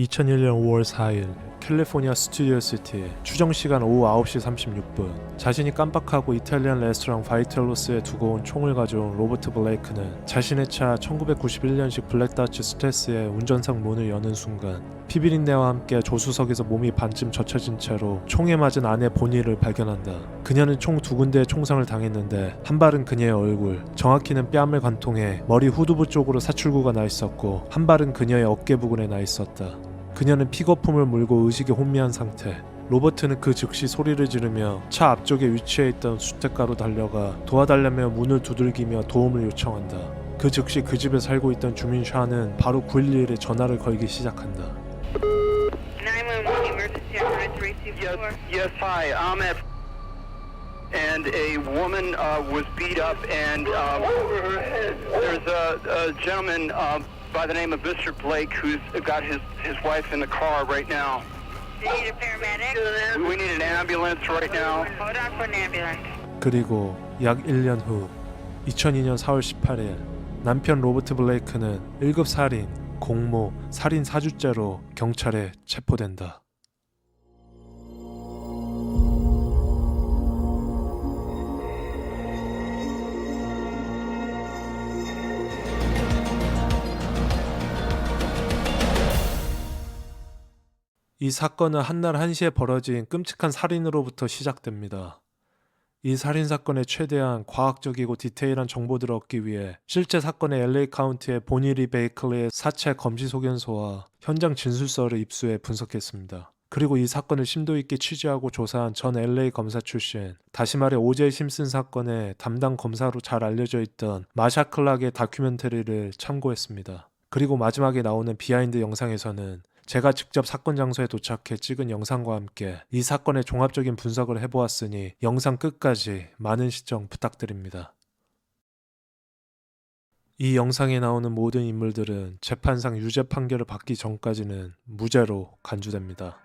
2001년 5월 4일 캘리포니아 스튜디오시티 추정시간 오후 9시 36분 자신이 깜빡하고 이탈리안 레스토랑 바이텔로스에 두고 온 총을 가져온 로버트 블레이크는 자신의 차 1991년식 블랙다치 스텔스의 운전석 문을 여는 순간 피비린내와 함께 조수석에서 몸이 반쯤 젖혀진 채로 총에 맞은 아내 보니를 발견한다. 그녀는 총 2군데의 총상을 당했는데 한 발은 그녀의 얼굴, 정확히는 뺨을 관통해 머리 후두부 쪽으로 사출구가 나 있었고 한 발은 그녀의 어깨 부근에 나 있었다. 그녀는 픽거품을 물고 의식이 혼미한 상태. 로버트는 그 즉시 소리를 지르며 차 앞쪽에 위치해 있던 주택가로 달려가 도와달라며 문을 두들기며 도움을 요청한다. 그 즉시 그 집에 살고 있던 주민 샤는 바로 911에 전화를 걸기 시작한다. 911 emergency. I heard to receive Yes, hi. I'm at and a woman was beat up and there's a gentleman by the name of Mr. Blake who's got his wife in the car right now. Do you need a paramedic? We need an ambulance right now. Hold on for an ambulance. 그리고 약 1년 후 2002년 4월 18일 남편 로버트 블레이크는 1급 살인, 공모, 살인 사주죄로 경찰에 체포된다. 이 사건은 한날 한시에 벌어진 끔찍한 살인으로부터 시작됩니다. 이 살인사건의 최대한 과학적이고 디테일한 정보들을 얻기 위해 실제 사건의 LA 카운티의 보니 리 베이클리의 사체 검시 소견서와 현장 진술서를 입수해 분석했습니다. 그리고 이 사건을 심도 있게 취재하고 조사한 전 LA 검사 출신, 다시 말해 오제이 심슨 사건의 담당 검사로 잘 알려져 있던 마샤 클락의 다큐멘터리를 참고했습니다. 그리고 마지막에 나오는 비하인드 영상에서는 제가 직접 사건 장소에 도착해 찍은 영상과 함께 이 사건의 종합적인 분석을 해보았으니 영상 끝까지 많은 시청 부탁드립니다. 이 영상에 나오는 모든 인물들은 재판상 유죄 판결을 받기 전까지는 무죄로 간주됩니다.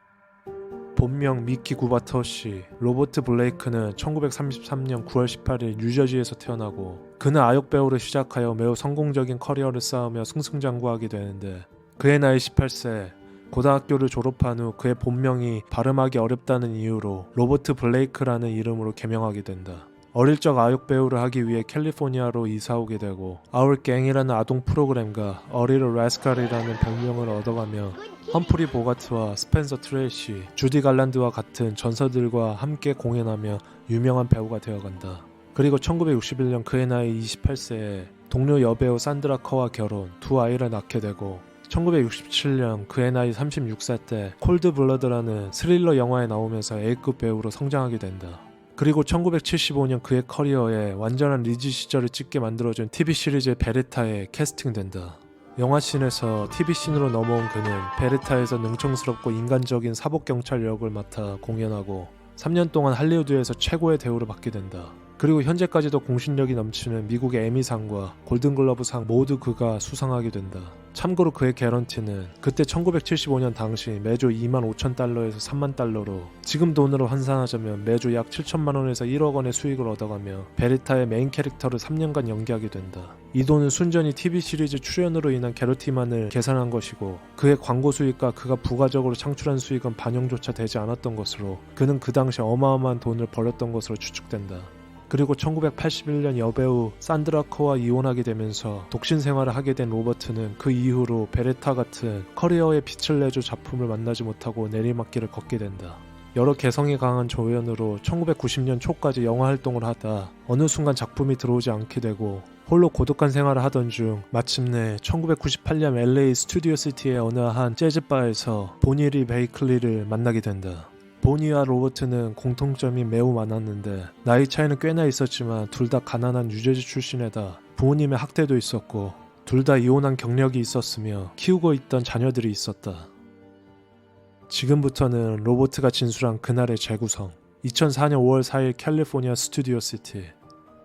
본명 미키 구바터 씨, 로버트 블레이크는 1933년 9월 18일 뉴저지에서 태어나고 그는 아역 배우를 시작하여 매우 성공적인 커리어를 쌓으며 승승장구하게 되는데 그의 나이 18세, 고등학교를 졸업한 후 그의 본명이 발음하기 어렵다는 이유로 로버트 블레이크라는 이름으로 개명하게 된다. 어릴 적 아역 배우를 하기 위해 캘리포니아로 이사오게 되고 아울갱이라는 아동 프로그램과 어리를 라스칼이라는 별명을 얻어가며 험프리 보가트와 스펜서 트레이시, 주디 갈란드와 같은 전설들과 함께 공연하며 유명한 배우가 되어간다. 그리고 1961년 그의 나이 28세에 동료 여배우 산드라 커와 결혼, 두 아이를 낳게 되고 1967년 그의 나이 36세 때 콜드 블러드라는 스릴러 영화에 나오면서 A급 배우로 성장하게 된다. 그리고 1975년 그의 커리어에 완전한 리즈 시절을 찍게 만들어준 TV 시리즈 베레타에 캐스팅된다. 영화씬에서 TV씬으로 넘어온 그는 베레타에서 능청스럽고 인간적인 사복경찰 역을 맡아 공연하고 3년 동안 할리우드에서 최고의 대우를 받게 된다. 그리고 현재까지도 공신력이 넘치는 미국의 에미상과 골든글러브상 모두 그가 수상하게 된다. 참고로 그의 개런티는 그때 1975년 당시 매주 25,000달러에서 3만 달러로 지금 돈으로 환산하자면 매주 약 7천만원에서 1억 원의 수익을 얻어가며 베리타의 메인 캐릭터를 3년간 연기하게 된다. 이 돈은 순전히 TV 시리즈 출연으로 인한 개런티만을 계산한 것이고 그의 광고 수익과 그가 부가적으로 창출한 수익은 반영조차 되지 않았던 것으로 그는 그 당시 어마어마한 돈을 벌였던 것으로 추측된다. 그리고 1981년 여배우 산드라 커와 이혼하게 되면서 독신 생활을 하게 된 로버트는 그 이후로 베레타 같은 커리어에 빛을 내줄 작품을 만나지 못하고 내리막길을 걷게 된다. 여러 개성이 강한 조연으로 1990년 초까지 영화 활동을 하다 어느 순간 작품이 들어오지 않게 되고 홀로 고독한 생활을 하던 중 마침내 1998년 LA 스튜디오 시티의 어느 한 재즈바에서 보니 리 베이클리를 만나게 된다. 보니와 로버트는 공통점이 매우 많았는데 나이 차이는 꽤나 있었지만 둘 다 가난한 유재지 출신에다 부모님의 학대도 있었고 둘 다 이혼한 경력이 있었으며 키우고 있던 자녀들이 있었다. 지금부터는 로버트가 진술한 그날의 재구성. 2004년 5월 4일 캘리포니아 스튜디오 시티.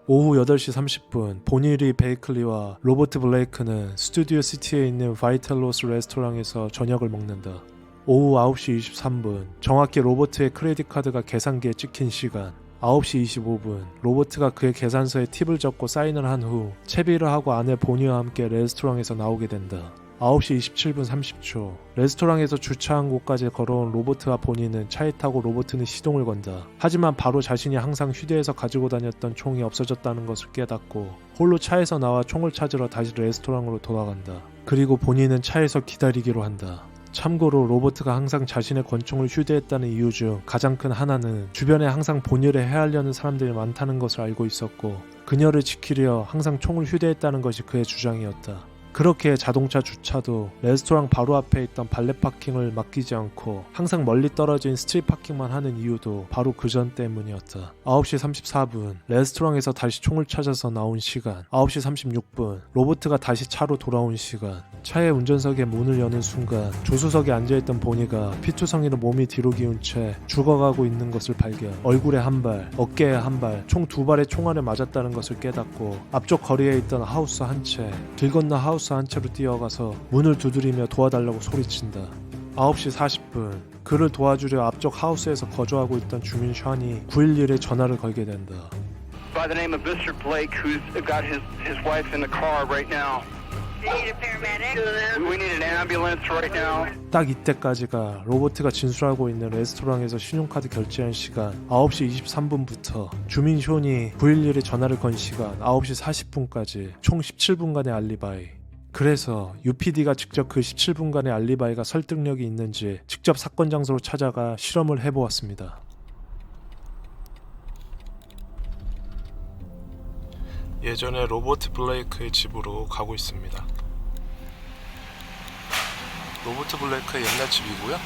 오후 8시 30분 보니 리 베이클리와 로버트 블레이크는 스튜디오 시티에 있는 바이텔로스 레스토랑에서 저녁을 먹는다. 오후 9시 23분 정확히 로버트의 크레딧 카드가 계산기에 찍힌 시간 9시 25분 로버트가 그의 계산서에 팁을 적고 사인을 한 후 채비를 하고 아내 보니와 함께 레스토랑에서 나오게 된다. 9시 27분 30초 레스토랑에서 주차한 곳까지 걸어온 로버트와 본인은 차에 타고 로버트는 시동을 건다. 하지만 바로 자신이 항상 휴대해서 가지고 다녔던 총이 없어졌다는 것을 깨닫고 홀로 차에서 나와 총을 찾으러 다시 레스토랑으로 돌아간다. 그리고 본인은 차에서 기다리기로 한다. 참고로 로버트가 항상 자신의 권총을 휴대했다는 이유 중 가장 큰 하나는 주변에 항상 본인을 해하려는 사람들이 많다는 것을 알고 있었고 그녀를 지키려 항상 총을 휴대했다는 것이 그의 주장이었다. 그렇게 자동차 주차도 레스토랑 바로 앞에 있던 발렛 파킹을 맡기지 않고 항상 멀리 떨어진 스트릿 파킹만 하는 이유도 바로 그 점 때문이었다. 9시 34분 레스토랑에서 다시 총을 찾아서 나온 시간 9시 36분 로버트가 다시 차로 돌아온 시간 차의 운전석에 문을 여는 순간 조수석에 앉아있던 보니가 피투성이로 몸이 뒤로 기운 채 죽어가고 있는 것을 발견. 얼굴에 한 발, 어깨에 한 발, 총 2발의 총알을 맞았다는 것을 깨닫고 앞쪽 거리에 있던 하우스 한 채, 길 건너 하우스 한 채로 뛰어가서 문을 두드리며 도와달라고 소리친다. 9시 40분 그를 도와주려 앞쪽 하우스에서 거주하고 있던 주민 샤니 911에 전화를 걸게 된다. By the name of Mr. Blake, who's got his wife in the car right now. Do you need a paramedic? We need an ambulance right now. 딱 이때까지가 로버트가 진술하고 있는 레스토랑에서 신용카드 결제한 시간 9시 23분부터 주민 션이 911에 전화를 건 시간 9시 40분까지 총 17분간의 알리바이. 그래서 UPD가 직접 그 17분간의 알리바이가 설득력이 있는지 직접 사건 장소로 찾아가 실험을 해보았습니다. 예전에 로버트 블레이크의 집으로 가고 있습니다. 로버트 블레이크의 옛날 집이고요.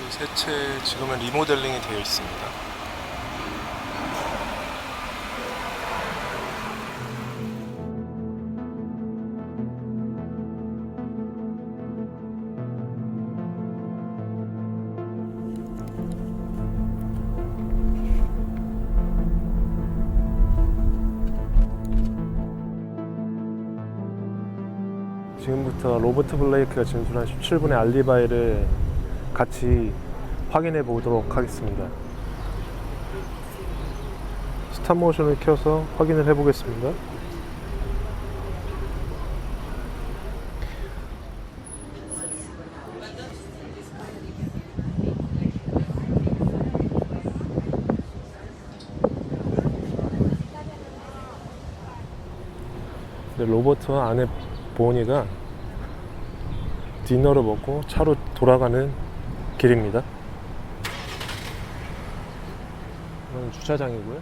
세 채 지금은 리모델링이 되어 있습니다. 지금부터 로버트 블레이크가 진술한 17분의 알리바이를 같이 확인해 보도록 하겠습니다. 스탑모션을 켜서 확인을 해 보겠습니다. 로버트와 아내 보니가 디너를 먹고 차로 돌아가는 길입니다. 이건 주차장이고요.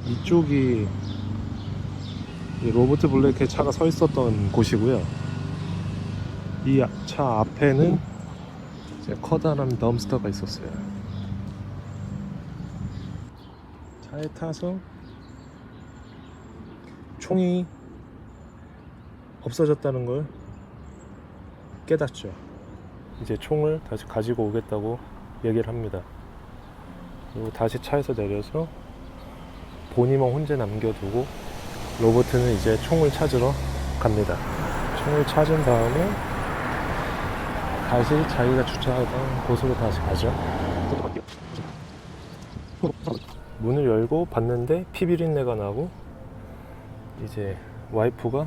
이쪽이 로버트 블레이크의 차가 서 있었던 곳이고요. 이 차 앞에는 이제 커다란 덤스터가 있었어요. 차에 타서 총이 없어졌다는 걸 깨닫죠. 이제 총을 다시 가지고 오겠다고 얘기를 합니다. 그리고 다시 차에서 내려서 본인만 혼자 남겨두고 로버트는 이제 총을 찾으러 갑니다. 총을 찾은 다음에 다시 자기가 주차하던 곳으로 다시 가죠. 문을 열고 봤는데 피 비린내가 나고 이제 와이프가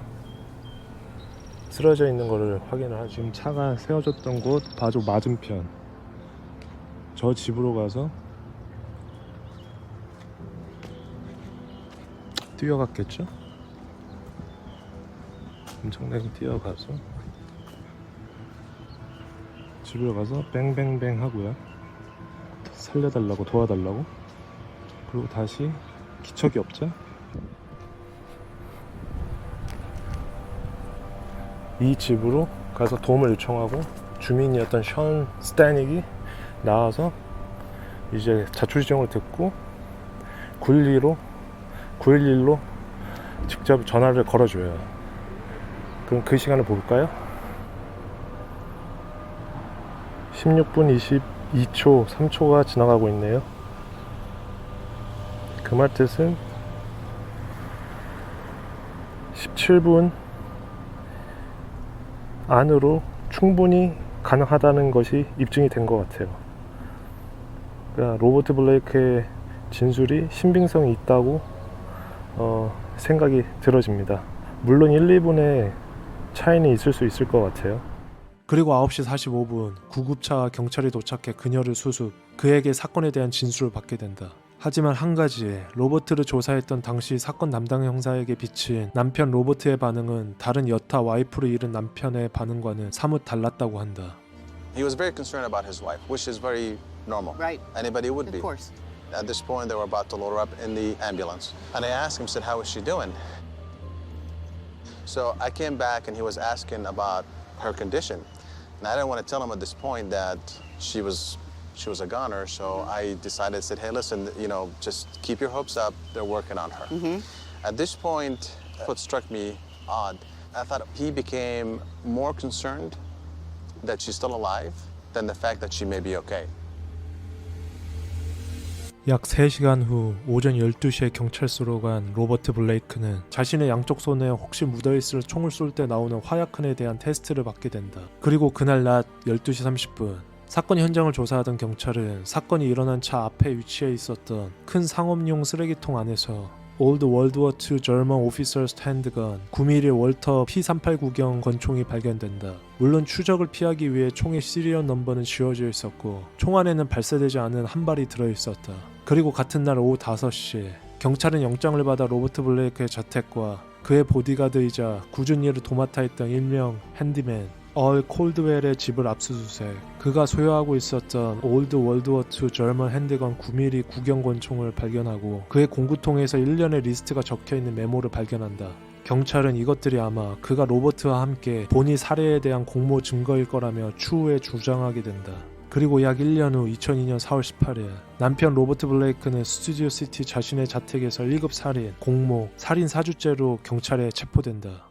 쓰러져 있는 것을 확인을 하죠. 지금 차가 세워졌던 곳 바로 맞은편 저 집으로 가서 뛰어갔겠죠? 엄청나게 뛰어가서 집으로 가서 뱅뱅뱅 하고요. 살려달라고 도와달라고. 그리고 다시 기척이 없죠? 이 집으로 가서 도움을 요청하고 주민이었던 션 스타닉이 나와서 이제 자초지종을 듣고 911로 직접 전화를 걸어줘요. 그럼 그 시간을 볼까요? 16분 22초 3초가 지나가고 있네요. 그 말 뜻은 17분 안으로 충분히 가능하다는 것이 입증이 된 것 같아요. 그러니까 로버트 블레이크의 진술이 신빙성이 있다고 생각이 들어집니다. 물론 1, 2분의 차이는 있을 수 있을 것 같아요. 그리고 9시 45분 구급차와 경찰이 도착해 그녀를 수습, 그에게 사건에 대한 진술을 받게 된다. 하지만 한 가지, 로버트를 조사했던 당시 사건 담당 형사에게 비친 남편 로버트의 반응은 다른 여타 와이프를 잃은 남편의 반응과는 사뭇 달랐다고 한다. He was very concerned about his wife, which is very normal. Right. Anybody would Of be. course. At this point, they were about to load her up in the ambulance. And I asked him, said, how is she doing? So I came back and he was asking about her condition. And I didn't want to tell him at this point that she was a goner, so I decided, said, hey, listen, just keep your hopes up. They're working on her. At this point, what struck me odd, I thought he became more concerned that she's still alive than the fact that she may be okay. 약 3시간 후 오전 12시에 경찰서로 간 로버트 블레이크는 자신의 양쪽 손에 혹시 묻어있을 총을 쏠 때 나오는 화약흔에 대한 테스트를 받게 된다. 그리고 그날 낮 12시 30분 사건 현장을 조사하던 경찰은 사건이 일어난 차 앞에 위치해 있었던 큰 상업용 쓰레기통 안에서 Old World War II German Officer's Handgun 9mm 월터 P389경 권총이 발견된다. 물론 추적을 피하기 위해 총의 시리얼 넘버는 지워져 있었고 총 안에는 발사되지 않은 한 발이 들어있었다. 그리고 같은 날 오후 5시 경찰은 영장을 받아 로버트 블레이크의 자택과 그의 보디가드이자 꾸준히 이를 도맡아 했던 일명 핸디맨 얼 콜드웰의 집을 압수수색. 그가 소유하고 있었던 올드 월드워 II 저먼 핸드건 9mm 구경 권총을 발견하고 그의 공구통에서 1년의 리스트가 적혀있는 메모를 발견한다. 경찰은 이것들이 아마 그가 로버트와 함께 본이 살해에 대한 공모 증거일 거라며 추후에 주장하게 된다. 그리고 약 1년 후 2002년 4월 18일 남편 로버트 블레이크는 스튜디오 시티 자신의 자택에서 1급 살인, 공모, 살인 사주죄로 경찰에 체포된다.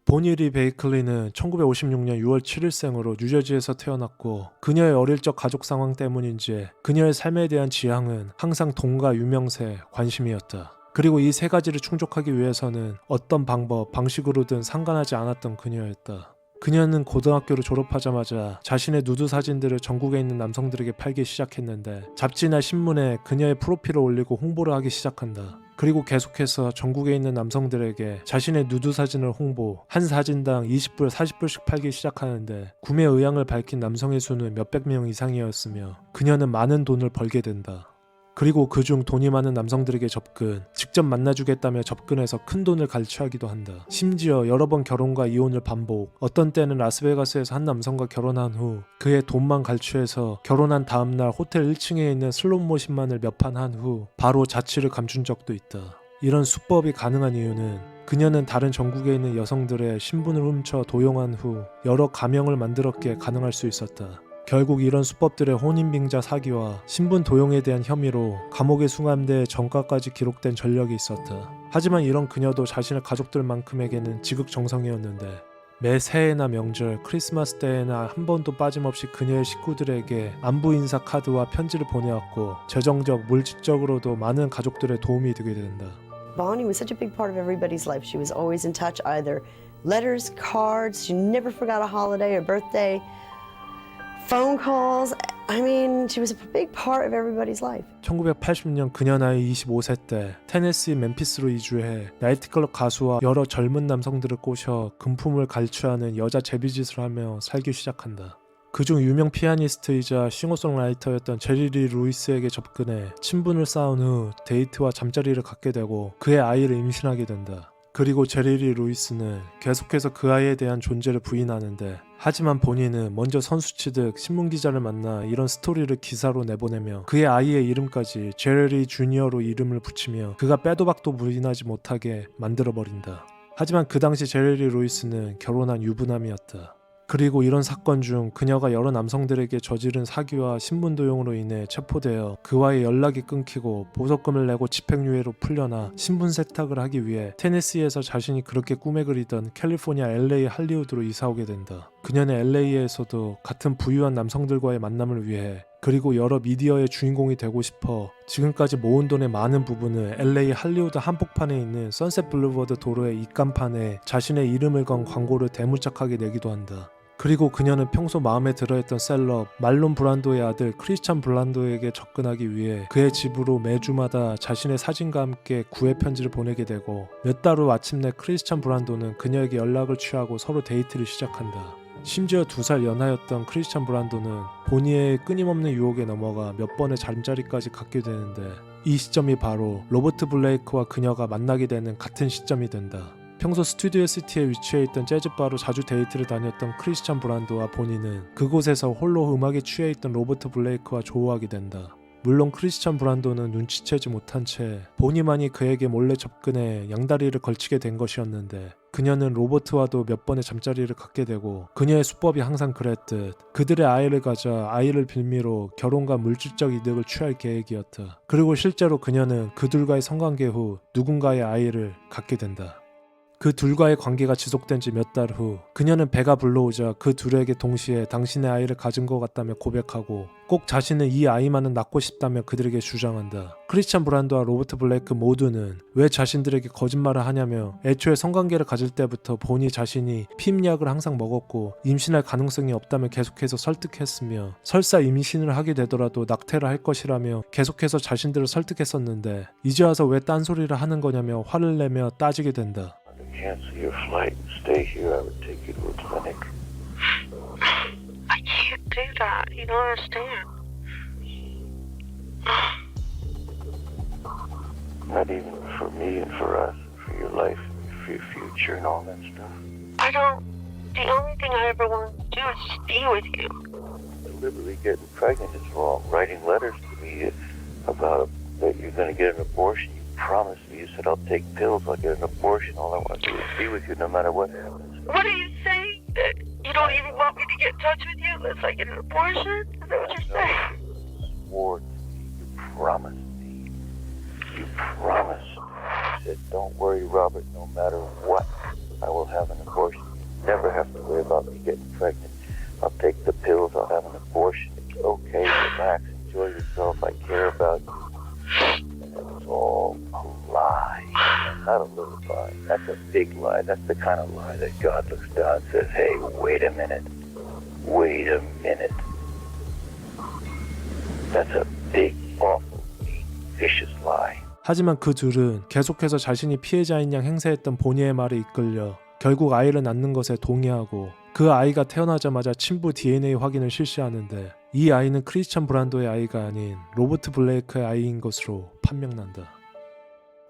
보니 베이클리는 1956년 6월 7일생으로 뉴저지에서 태어났고 그녀의 어릴 적 가족 상황 때문인지 그녀의 삶에 대한 지향은 항상 돈과 유명세, 관심이었다. 그리고 이 세 가지를 충족하기 위해서는 어떤 방법, 방식으로든 상관하지 않았던 그녀였다. 그녀는 고등학교를 졸업하자마자 자신의 누드 사진들을 전국에 있는 남성들에게 팔기 시작했는데 잡지나 신문에 그녀의 프로필을 올리고 홍보를 하기 시작한다. 그리고 계속해서 전국에 있는 남성들에게 자신의 누드 사진을 홍보, 한 사진당 20불, 40불씩 팔기 시작하는데 구매 의향을 밝힌 남성의 수는 몇백 명 이상이었으며 그녀는 많은 돈을 벌게 된다. 그리고 그중 돈이 많은 남성들에게 접근, 직접 만나주겠다며 접근해서 큰 돈을 갈취하기도 한다. 심지어 여러 번 결혼과 이혼을 반복, 어떤 때는 라스베가스에서 한 남성과 결혼한 후 그의 돈만 갈취해서 결혼한 다음날 호텔 1층에 있는 슬롯머신만을 몇 판 한 후 바로 자취를 감춘 적도 있다. 이런 수법이 가능한 이유는 그녀는 다른 전국에 있는 여성들의 신분을 훔쳐 도용한 후 여러 가명을 만들었기에 가능할 수 있었다. 결국 이런 수법들의 혼인빙자 사기와 신분 도용에 대한 혐의로 감옥에 수감돼 전과까지 기록된 전력이 있었다. 하지만 이런 그녀도 자신의 가족들만큼에게는 지극정성이었는데 매 새해나 명절, 크리스마스 때에나 한 번도 빠짐없이 그녀의 식구들에게 안부 인사 카드와 편지를 보내왔고 재정적, 물질적으로도 많은 가족들의 도움이 되게 된다. Bonnie was such a big part of everybody's life. She was always in touch, either letters, cards. She never forgot a holiday or birthday. Phone calls. I mean, she was a big part of everybody's life. 1980년 그녀 나이 25세 때 테네시 멤피스로 이주해 나이트클럽 가수와 여러 젊은 남성들을 꼬셔 금품을 갈취하는 여자 제비짓을 하며 살기 시작한다. 그중 유명 피아니스트이자 싱어송라이터였던 제리 리 루이스에게 접근해 친분을 쌓은 후 데이트와 잠자리를 갖게 되고 그의 아이를 임신하게 된다. 그리고 제리 리 루이스는 계속해서 그 아이에 대한 존재를 부인하는데 하지만 본인은 먼저 선수치듯 신문기자를 만나 이런 스토리를 기사로 내보내며 그의 아이의 이름까지 제리 주니어로 이름을 붙이며 그가 빼도 박도 부인하지 못하게 만들어버린다. 하지만 그 당시 제리 리 루이스는 결혼한 유부남이었다. 그리고 이런 사건 중 그녀가 여러 남성들에게 저지른 사기와 신분 도용으로 인해 체포되어 그와의 연락이 끊기고 보석금을 내고 집행유예로 풀려나 신분 세탁을 하기 위해 테네시에서 자신이 그렇게 꿈에 그리던 캘리포니아 LA 할리우드로 이사오게 된다. 그녀는 LA에서도 같은 부유한 남성들과의 만남을 위해 그리고 여러 미디어의 주인공이 되고 싶어 지금까지 모은 돈의 많은 부분을 LA 할리우드 한복판에 있는 선셋 블루버드 도로의 입간판에 자신의 이름을 건 광고를 대문짝하게 내기도 한다. 그리고 그녀는 평소 마음에 들어했던 셀럽 말론 브란도의 아들 크리스찬 블란도에게 접근하기 위해 그의 집으로 매주마다 자신의 사진과 함께 구애 편지를 보내게 되고 몇 달 후 마침내 크리스찬 브란도는 그녀에게 연락을 취하고 서로 데이트를 시작한다. 심지어 2살 연하였던 크리스찬 브란도는 보니의 끊임없는 유혹에 넘어가 몇 번의 잠자리까지 갖게 되는데 이 시점이 바로 로버트 블레이크와 그녀가 만나게 되는 같은 시점이 된다. 평소 스튜디오 시티에 위치해 있던 재즈바로 자주 데이트를 다녔던 크리스찬 브란도와 보니는 그곳에서 홀로 음악에 취해 있던 로버트 블레이크와 조우하게 된다. 물론 크리스찬 브란도는 눈치채지 못한 채 보니만이 그에게 몰래 접근해 양다리를 걸치게 된 것이었는데 그녀는 로버트와도 몇 번의 잠자리를 갖게 되고 그녀의 수법이 항상 그랬듯 그들의 아이를 가져 아이를 빌미로 결혼과 물질적 이득을 취할 계획이었다. 그리고 실제로 그녀는 그들과의 성관계 후 누군가의 아이를 갖게 된다. 그 둘과의 관계가 지속된 지 몇 달 후 그녀는 배가 불러오자 그 둘에게 동시에 당신의 아이를 가진 것 같다며 고백하고 꼭 자신은 이 아이만은 낳고 싶다며 그들에게 주장한다. 크리스찬 브란도와 로버트 블레이크 모두는 왜 자신들에게 거짓말을 하냐며 애초에 성관계를 가질 때부터 보니 자신이 피임약을 항상 먹었고 임신할 가능성이 없다며 계속해서 설득했으며 설사 임신을 하게 되더라도 낙태를 할 것이라며 계속해서 자신들을 설득했었는데 이제 와서 왜 딴소리를 하는 거냐며 화를 내며 따지게 된다. Cancel your flight and stay here. I would take you to a clinic. I can't do that. You don't understand. Not even for me and for us, for your life, for your future and all that stuff. I don't. The only thing I ever want to do is be with you. Deliberately getting pregnant is wrong. Writing letters to me about that you're going to get an abortion. You promised me. You said, I'll take pills, I'll get an abortion. All I want to do is be with you no matter what happens. What are you saying? That you don't even want me to get in touch with you unless I get an abortion? Is that what you're saying? You swore to me. You promised me. You promised. You said, don't worry, Robert, no matter what, I will have an abortion. You never have to worry about me getting pregnant. I'll take the pills, I'll have an abortion. It's okay, relax, enjoy yourself, I care about you. It's all a lie, not a little lie. That's a big lie. That's the kind of lie that God looks down and says, hey, wait a minute. Wait a minute. That's a big, awful, mean, vicious lie. 하지만 그 둘은 계속해서 자신이 피해자인 양 행세했던 보니의 말에 이끌려 결국 아이를 낳는 것에 동의하고 그 아이가 태어나자마자 친부 DNA 확인을 실시하는데 이 아이는 크리스찬 브란도의 아이가 아닌 로버트 블레이크의 아이인 것으로 판명난다.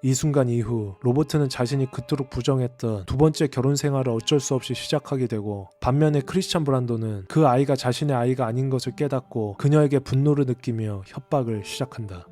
이 순간 이후 로버트는 자신이 그토록 부정했던 두 번째 결혼 생활을 어쩔 수 없이 시작하게 되고 반면에 크리스찬 브란도는 그 아이가 자신의 아이가 아닌 것을 깨닫고 그녀에게 분노를 느끼며 협박을 시작한다.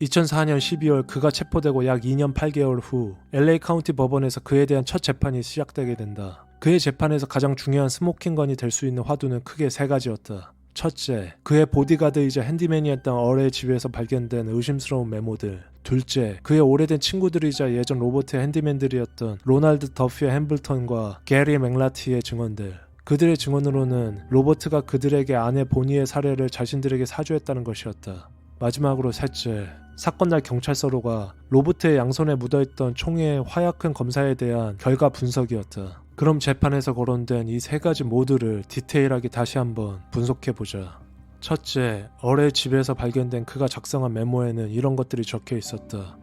2004년 12월 그가 체포되고 약 2년 8개월 후 LA 카운티 법원에서 그에 대한 첫 재판이 시작되게 된다. 그의 재판에서 가장 중요한 스모킹건이 될 수 있는 화두는 크게 세 가지였다. 첫째, 그의 보디가드이자 핸디맨이었던 얼의 집에서 발견된 의심스러운 메모들. 둘째, 그의 오래된 친구들이자 예전 로버트의 핸디맨들이었던 로널드 더피와 햄블턴과 게리 맥라티의 증언들. 그들의 증언으로는 로버트가 그들에게 아내 보니의 사례를 자신들에게 사주했다는 것이었다. 마지막으로 셋째, 사건날 경찰서로가 로버트의 양손에 묻어있던 총의 화약흔 검사에 대한 결과 분석이었다. 그럼 재판에서 거론된 이 세 가지 모두를 디테일하게 다시 한번 분석해보자. 첫째, 얼의 집에서 발견된 그가 작성한 메모에는 이런 것들이 적혀 있었다.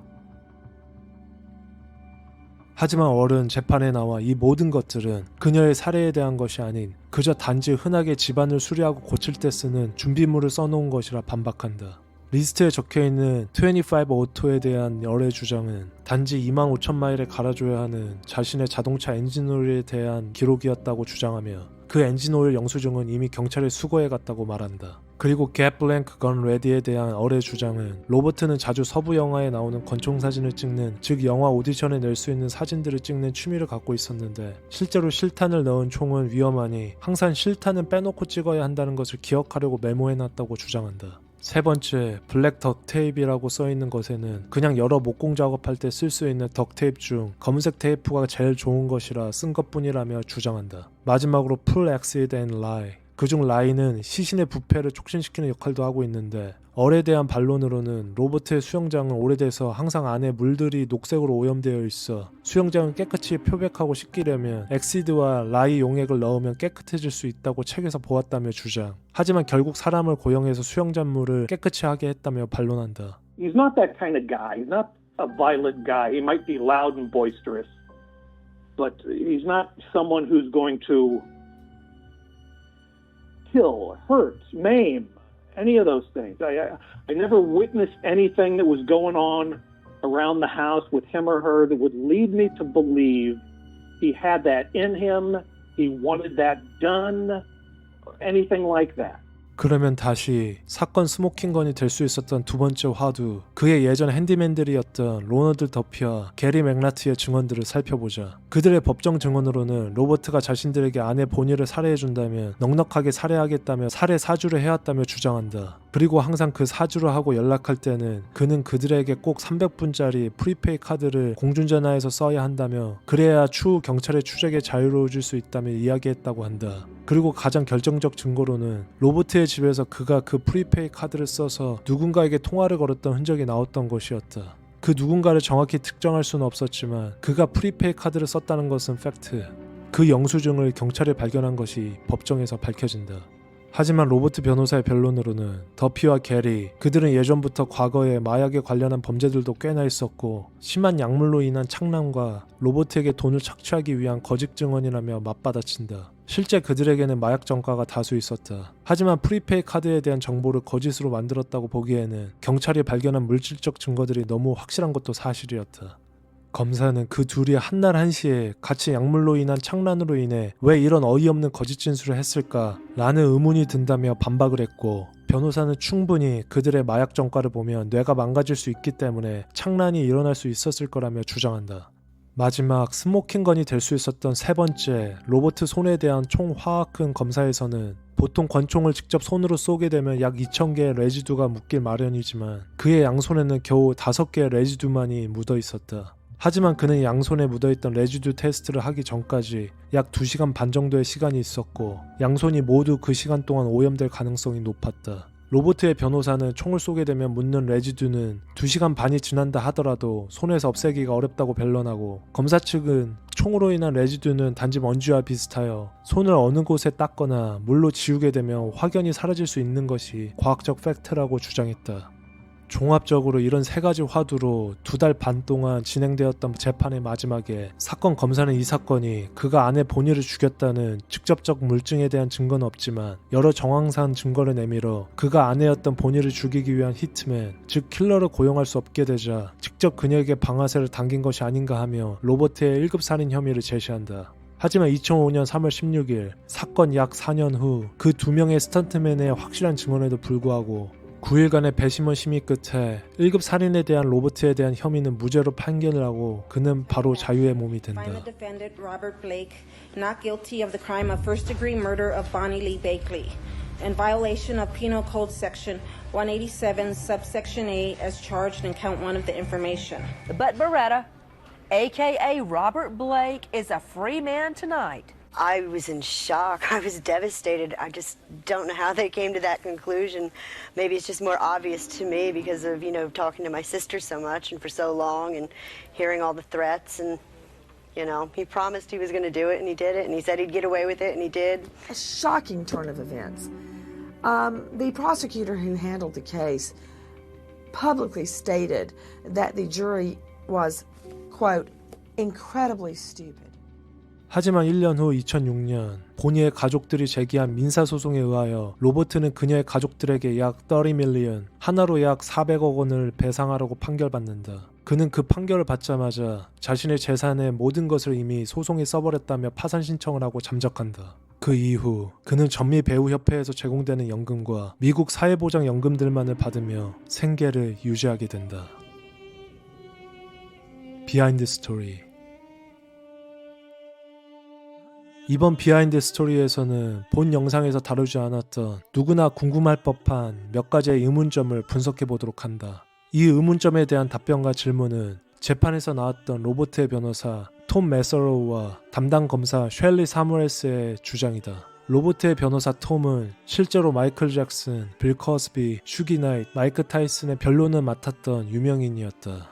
하지만 얼은 재판에 나와 이 모든 것들은 그녀의 살해에 대한 것이 아닌 그저 단지 흔하게 집안을 수리하고 고칠 때 쓰는 준비물을 써놓은 것이라 반박한다. 리스트에 적혀있는 25 오토에 대한 열의 주장은 단지 25,000마일에 갈아줘야 하는 자신의 자동차 엔진오일에 대한 기록이었다고 주장하며 그 엔진 오일 영수증은 이미 경찰에 수거해 갔다고 말한다. 그리고 Get Blank Gun Ready에 대한 어뢰 주장은 로버트는 자주 서부 영화에 나오는 권총 사진을 찍는, 즉 영화 오디션에 낼 수 있는 사진들을 찍는 취미를 갖고 있었는데 실제로 실탄을 넣은 총은 위험하니 항상 실탄은 빼놓고 찍어야 한다는 것을 기억하려고 메모해놨다고 주장한다. 세 번째, 블랙 덕테이프라고 써있는 것에는 그냥 여러 목공 작업할 때 쓸 수 있는 덕테이프 중 검은색 테이프가 제일 좋은 것이라 쓴 것뿐이라며 주장한다. 마지막으로 Full Exit and Lie. 그중 라이는 시신의 부패를 촉진시키는 역할도 하고 있는데 얼에 대한 반론으로는 로버트의 수영장은 오래돼서 항상 안에 물들이 녹색으로 오염되어 있어 수영장을 깨끗이 표백하고 씻기려면 엑시드와 라이 용액을 넣으면 깨끗해질 수 있다고 책에서 보았다며 주장. 하지만 결국 사람을 고용해서 수영장물을 깨끗이 하게 했다며 반론한다. He's not that kind of guy. He's not a violent guy. He might be loud and boisterous, but he's not someone who's going to kill, hurt, maim, any of those things. I never witnessed anything that was going on around the house with him or her that would lead me to believe he had that in him, he wanted that done, or anything like that. 그러면 다시 사건 스모킹건이 될 수 있었던 두 번째 화두, 그의 예전 핸디맨들이었던 로너드 더피와 게리 맥라트의 증언들을 살펴보자. 그들의 법정 증언으로는 로버트가 자신들에게 아내 보니를 살해해준다면 넉넉하게 살해하겠다며 살해 사주를 해왔다며 주장한다. 그리고 항상 그 사주를 하고 연락할 때는 그는 그들에게 꼭 300분짜리 프리페이 카드를 공중전화에서 써야 한다며 그래야 추후 경찰의 추적에 자유로워질 수 있다며 이야기했다고 한다. 그리고 가장 결정적 증거로는 로버트의 집에서 그가 그 프리페이 카드를 써서 누군가에게 통화를 걸었던 흔적이 나왔던 것이었다. 그 누군가를 정확히 특정할 수는 없었지만 그가 프리페이 카드를 썼다는 것은 팩트. 그 영수증을 경찰에 발견한 것이 법정에서 밝혀진다. 하지만 로버트 변호사의 변론으로는 더피와 게리, 그들은 예전부터 과거에 마약에 관련한 범죄들도 꽤나 있었고 심한 약물로 인한 착란과 로버트에게 돈을 착취하기 위한 거짓 증언이라며 맞받아친다. 실제 그들에게는 마약 전과가 다수 있었다. 하지만 프리페이 카드에 대한 정보를 거짓으로 만들었다고 보기에는 경찰이 발견한 물질적 증거들이 너무 확실한 것도 사실이었다. 검사는 그 둘이 한날 한시에 같이 약물로 인한 착란으로 인해 왜 이런 어이없는 거짓 진술을 했을까 라는 의문이 든다며 반박을 했고, 변호사는 충분히 그들의 마약 전과를 보면 뇌가 망가질 수 있기 때문에 착란이 일어날 수 있었을 거라며 주장한다. 마지막 스모킹건이 될 수 있었던 세 번째, 로버트 손에 대한 총화학흔 검사에서는 보통 권총을 직접 손으로 쏘게 되면 약 2,000개의 레지두가 묻길 마련이지만 그의 양손에는 겨우 5개의 레지두만이 묻어 있었다. 하지만 그는 양손에 묻어있던 레지두 테스트를 하기 전까지 약 2시간 반 정도의 시간이 있었고 양손이 모두 그 시간 동안 오염될 가능성이 높았다. 로버트의 변호사는 총을 쏘게 되면 묻는 레지두는 2시간 반이 지난다 하더라도 손에서 없애기가 어렵다고 변론하고, 검사 측은 총으로 인한 레지두는 단지 먼지와 비슷하여 손을 어느 곳에 닦거나 물로 지우게 되면 확연히 사라질 수 있는 것이 과학적 팩트라고 주장했다. 종합적으로 이런 세 가지 화두로 2달 반 동안 진행되었던 재판의 마지막에 사건 검사는 이 사건이 그가 아내 보니를 죽였다는 직접적 물증에 대한 증거는 없지만 여러 정황상 증거를 내밀어 그가 아내였던 보니를 죽이기 위한 히트맨, 즉 킬러를 고용할 수 없게 되자 직접 그녀에게 방아쇠를 당긴 것이 아닌가 하며 로버트의 1급 살인 혐의를 제시한다. 하지만 2005년 3월 16일 사건 약 4년 후 그 2명의 스턴트맨의 확실한 증언에도 불구하고 9일간의 배심원 심의 끝에 1급 살인에 대한 로버트에 대한 혐의는 무죄로 판결을 하고 그는 바로 자유의 몸이 된다. Find the defendant Robert Blake not guilty of the crime of first-degree murder of Bonnie Lee Bakley in violation of Penal Code Section 187, subsection A, as charged in count 1 of the information. But Beretta, aka Robert Blake, is a free man tonight. I was in shock. I was devastated. I just don't know how they came to that conclusion. Maybe it's just more obvious to me because of, talking to my sister so much and for so long and hearing all the threats and, he promised he was going to do it and he did it and he said he'd get away with it and he did. A shocking turn of events. The prosecutor who handled the case publicly stated that the jury was, quote, incredibly stupid. 하지만 1년 후 2006년 보니의 가족들이 제기한 민사소송에 의하여 로버트는 그녀의 가족들에게 약 30 밀리언, 하나로 약 400억 원을 배상하라고 판결받는다. 그는 그 판결을 받자마자 자신의 재산의 모든 것을 이미 소송에 써버렸다며 파산 신청을 하고 잠적한다. 그 이후 그는 전미 배우협회에서 제공되는 연금과 미국 사회보장연금들만을 받으며 생계를 유지하게 된다. 비하인드 스토리. 이번 비하인드 스토리에서는 본 영상에서 다루지 않았던 누구나 궁금할 법한 몇 가지의 의문점을 분석해 보도록 한다. 이 의문점에 대한 답변과 질문은 재판에서 나왔던 로버트의 변호사 톰 메서로우와 담당 검사 셸리 사무엘스의 주장이다. 로버트의 변호사 톰은 실제로 마이클 잭슨, 빌 커스비, 슈기 나이트, 마이크 타이슨의 변론을 맡았던 유명인이었다.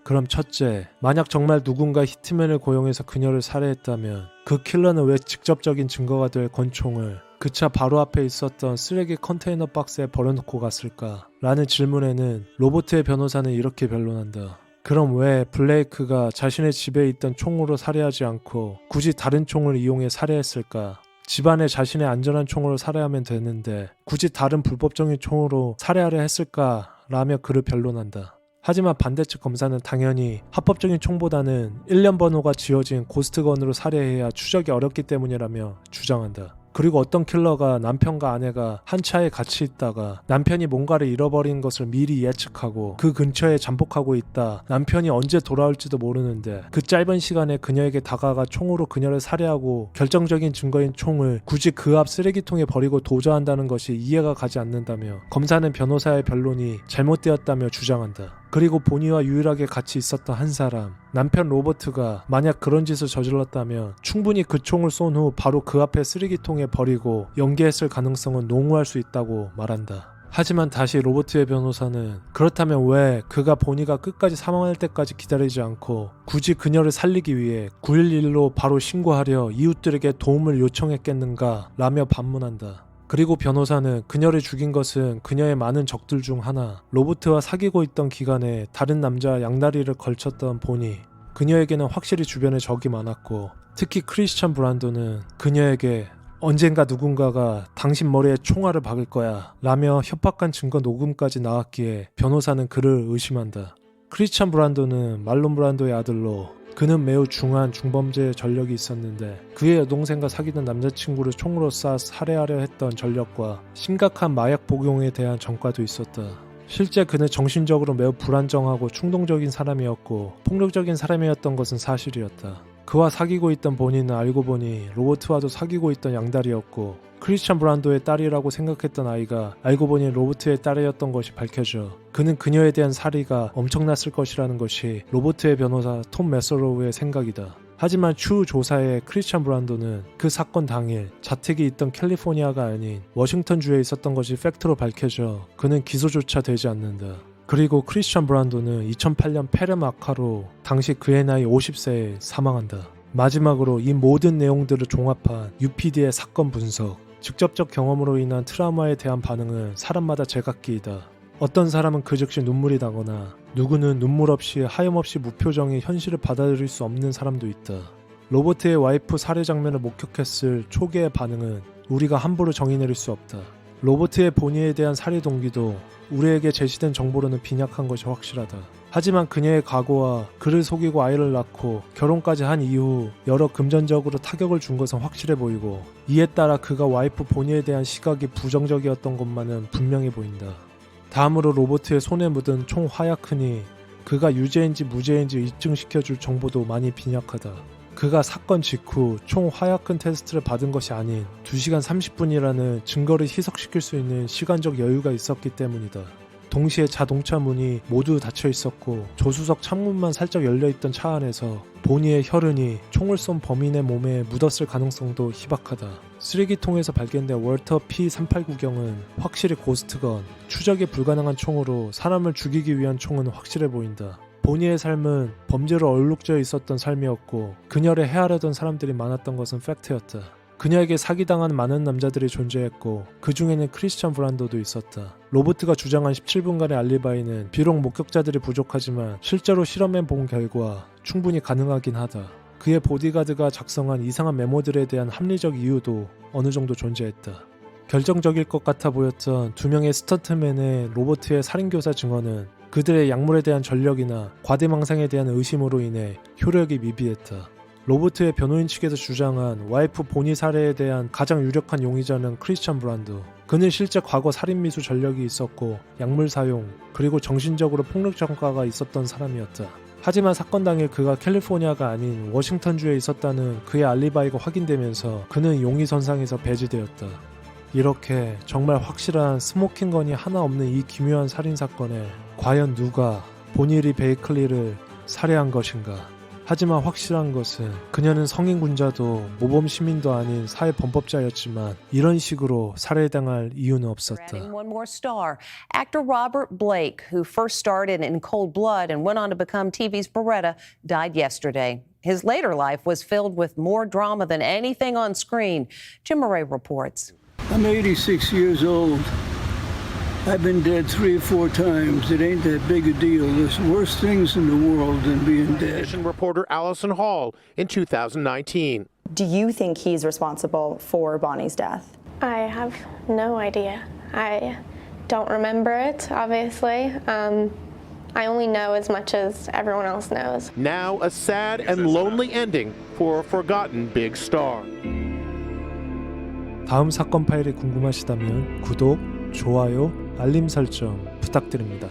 그럼 첫째, 만약 정말 누군가 히트맨을 고용해서 그녀를 살해했다면 그 킬러는 왜 직접적인 증거가 될 권총을 그 차 바로 앞에 있었던 쓰레기 컨테이너 박스에 버려놓고 갔을까? 라는 질문에는 로버트의 변호사는 이렇게 변론한다. 그럼 왜 블레이크가 자신의 집에 있던 총으로 살해하지 않고 굳이 다른 총을 이용해 살해했을까? 집안에 자신의 안전한 총으로 살해하면 되는데 굳이 다른 불법적인 총으로 살해하려 했을까? 라며 그를 변론한다. 하지만 반대측 검사는 당연히 합법적인 총보다는 1년 번호가 지어진 고스트건으로 살해해야 추적이 어렵기 때문이라며 주장한다. 그리고 어떤 킬러가 남편과 아내가 한 차에 같이 있다가 남편이 뭔가를 잃어버린 것을 미리 예측하고 그 근처에 잠복하고 있다. 남편이 언제 돌아올지도 모르는데 그 짧은 시간에 그녀에게 다가가 총으로 그녀를 살해하고 결정적인 증거인 총을 굳이 그 앞 쓰레기통에 버리고 도주한다는 것이 이해가 가지 않는다며 검사는 변호사의 변론이 잘못되었다며 주장한다. 그리고 본이와 유일하게 같이 있었던 한 사람, 남편 로버트가 만약 그런 짓을 저질렀다면 충분히 그 총을 쏜 후 바로 그 앞에 쓰레기통에 버리고 연기했을 가능성은 농후할 수 있다고 말한다. 하지만 다시 로버트의 변호사는 그렇다면 왜 그가 보니가 끝까지 사망할 때까지 기다리지 않고 굳이 그녀를 살리기 위해 911로 바로 신고하려 이웃들에게 도움을 요청했겠는가 라며 반문한다. 그리고 변호사는 그녀를 죽인 것은 그녀의 많은 적들 중 하나, 로버트와 사귀고 있던 기간에 다른 남자와 양다리를 걸쳤던 보니 그녀에게는 확실히 주변에 적이 많았고 특히 크리스찬 브란도는 그녀에게 언젠가 누군가가 당신 머리에 총알을 박을 거야 라며 협박한 증거 녹음까지 나왔기에 변호사는 그를 의심한다. 크리스찬 브란도는 말론 브란도의 아들로 그는 매우 중한 중범죄 전력이 있었는데 그의 여동생과 사귀던 남자친구를 총으로 쏴 살해하려 했던 전력과 심각한 마약 복용에 대한 전과도 있었다. 실제 그는 정신적으로 매우 불안정하고 충동적인 사람이었고 폭력적인 사람이었던 것은 사실이었다. 그와 사귀고 있던 본인은 알고 보니 로버트와도 사귀고 있던 양다리였고 크리스찬 브란도의 딸이라고 생각했던 아이가 알고 보니 로버트의 딸이었던 것이 밝혀져 그는 그녀에 대한 살해가 엄청났을 것이라는 것이 로버트의 변호사 톰 메서로우의 생각이다. 하지만 추후 조사에 크리스찬 브란도는 그 사건 당일 자택이 있던 캘리포니아가 아닌 워싱턴주에 있었던 것이 팩트로 밝혀져 그는 기소조차 되지 않는다. 그리고 크리스찬 브란도는 2008년 폐렴 악화로 당시 그의 나이 50세에 사망한다. 마지막으로 이 모든 내용들을 종합한 UPD의 사건 분석, 직접적 경험으로 인한 트라우마에 대한 반응은 사람마다 제각기이다. 어떤 사람은 그 즉시 눈물이 나거나 누구는 눈물 없이 하염없이 무표정의 현실을 받아들일 수 없는 사람도 있다. 로버트의 와이프 살해 장면을 목격했을 초기의 반응은 우리가 함부로 정의 내릴 수 없다. 로버트의 본의에 대한 살해 동기도 우리에게 제시된 정보로는 빈약한 것이 확실하다. 하지만 그녀의 과거와 그를 속이고 아이를 낳고 결혼까지 한 이후 여러 금전적으로 타격을 준 것은 확실해 보이고 이에 따라 그가 와이프 보니에 대한 시각이 부정적이었던 것만은 분명해 보인다. 다음으로 로버트의 손에 묻은 총 화약흔이 그가 유죄인지 무죄인지 입증시켜줄 정보도 많이 빈약하다. 그가 사건 직후 총 화약흔 테스트를 받은 것이 아닌 2시간 30분이라는 증거를 희석시킬 수 있는 시간적 여유가 있었기 때문이다. 동시에 자동차 문이 모두 닫혀 있었고 조수석 창문만 살짝 열려있던 차 안에서 보니의 혈흔이 총을 쏜 범인의 몸에 묻었을 가능성도 희박하다. 쓰레기통에서 발견된 월터 P389경은 확실히 고스트건, 추적이 불가능한 총으로 사람을 죽이기 위한 총은 확실해 보인다. 보니의 삶은 범죄로 얼룩져 있었던 삶이었고 그녀를 헤아려던 사람들이 많았던 것은 팩트였다. 그녀에게 사기당한 많은 남자들이 존재했고 그 중에는 크리스찬 브란도도 있었다. 로버트가 주장한 17분간의 알리바이는 비록 목격자들이 부족하지만 실제로 실험해 본 결과 충분히 가능하긴 하다. 그의 보디가드가 작성한 이상한 메모들에 대한 합리적 이유도 어느 정도 존재했다. 결정적일 것 같아 보였던 두 명의 스턴트맨의 로버트의 살인교사 증언은 그들의 약물에 대한 전력이나 과대망상에 대한 의심으로 인해 효력이 미비했다. 로버트의 변호인 측에서 주장한 와이프 보니 살해에 대한 가장 유력한 용의자는 크리스천 브란드. 그는 실제 과거 살인미수 전력이 있었고 약물 사용 그리고 정신적으로 폭력 전과가 있었던 사람이었다. 하지만 사건 당일 그가 캘리포니아가 아닌 워싱턴주에 있었다는 그의 알리바이가 확인되면서 그는 용의선상에서 배제되었다. 이렇게 정말 확실한 스모킹건이 하나 없는 이 기묘한 살인사건에 과연 누가 보니 베이클리를 살해한 것인가? 하지만 확실한 것은 그녀는 성인군자도 모범 시민도 아닌 사회범법자였지만 이런 식으로 살해당할 이유는 없었다. One more star, actor Robert Blake, who first starred in Cold Blood and went on to become TV's Beretta, died yesterday. His later life was filled with more drama than anything on screen. Jim Murray reports. I'm 86 years old. I've been dead 3 or 4 times. It ain't that big a deal. There's worse things in the world than being dead. Reporter Allison Hall in 2019. Do you think he's responsible for Bonnie's death? I have no idea. I don't remember it, obviously. I only know as much as everyone else knows. Now a sad and lonely ending for a forgotten big star. 다음 사건 파일이 궁금하시다면 구독, 좋아요, 알림 설정 부탁드립니다.